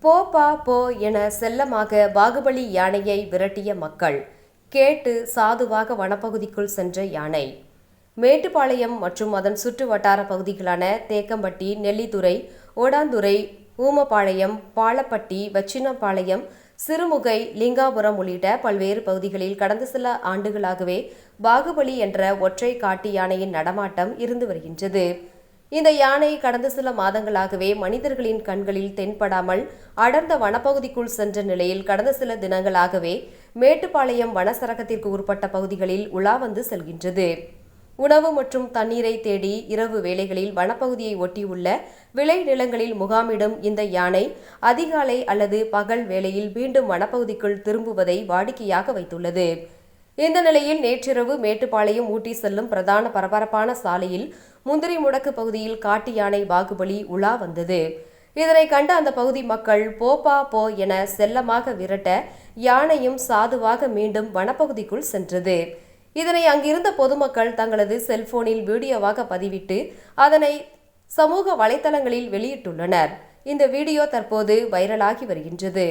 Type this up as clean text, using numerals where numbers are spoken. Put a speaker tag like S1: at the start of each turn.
S1: போ பா போ என செல்லமாக பாகுபலி யானையை விரட்டிய மக்கள். கேட்டு சாதுவாக வனப்பகுதிக்குள் சென்ற யானை. மேட்டுப்பாளையம் மற்றும் அதன் சுற்று வட்டார பகுதிகளான தேக்கம்பட்டி, நெல்லித்துறை, ஓடாந்துறை, ஊமபாளையம், பாலப்பட்டி, வச்சினப்பாளையம், சிறுமுகை, லிங்காபுரம் உள்ளிட்ட பல்வேறு பகுதிகளில் கடந்த சில ஆண்டுகளாகவே பாகுபலி என்ற ஒற்றை காட்டு யானையின் நடமாட்டம் இருந்து வருகின்றது. இந்த யானை கடந்த சில மாதங்களாகவே மனிதர்களின் கண்களில் தென்படாமல் அடர்ந்த வனப்பகுதிக்குள் சென்ற நிலையில் கடந்த சில தினங்களாகவே மேட்டுப்பாளையம் வனச்சரகத்திற்கு உட்பட்ட பகுதிகளில் உலா வந்து செல்கின்றது. உணவு மற்றும் தண்ணீரை தேடி இரவு வேளைகளில் வனப்பகுதியை ஒட்டியுள்ள விளை நிலங்களில் முகாமிடும் இந்த யானை அதிகாலை அல்லது பகல் வேளையில் மீண்டும் வனப்பகுதிக்குள் திரும்புவதை வாடிக்கையாக வைத்துள்ளது. இந்த நிலையில் நேற்றிரவு மேட்டுப்பாளையம் ஊட்டி செல்லும் பிரதான பரபரப்பான சாலையில் முந்திரி முடக்கு பகுதியில் காட்டு யானை பாகுபலி உலா வந்தது. இதனை கண்ட அந்த பகுதி மக்கள் போப்பா போ என செல்லமாக விரட்ட யானையும் சாதுவாக மீண்டும் வனப்பகுதிக்குள் சென்றது. இதனை அங்கிருந்த பொதுமக்கள் தங்களது செல்போனில் வீடியோவாக பதிவிட்டு அதனை சமூக வலைதளங்களில் வெளியிட்டுள்ளனர். இந்த வீடியோ தற்போது வைரலாகி வருகின்றது.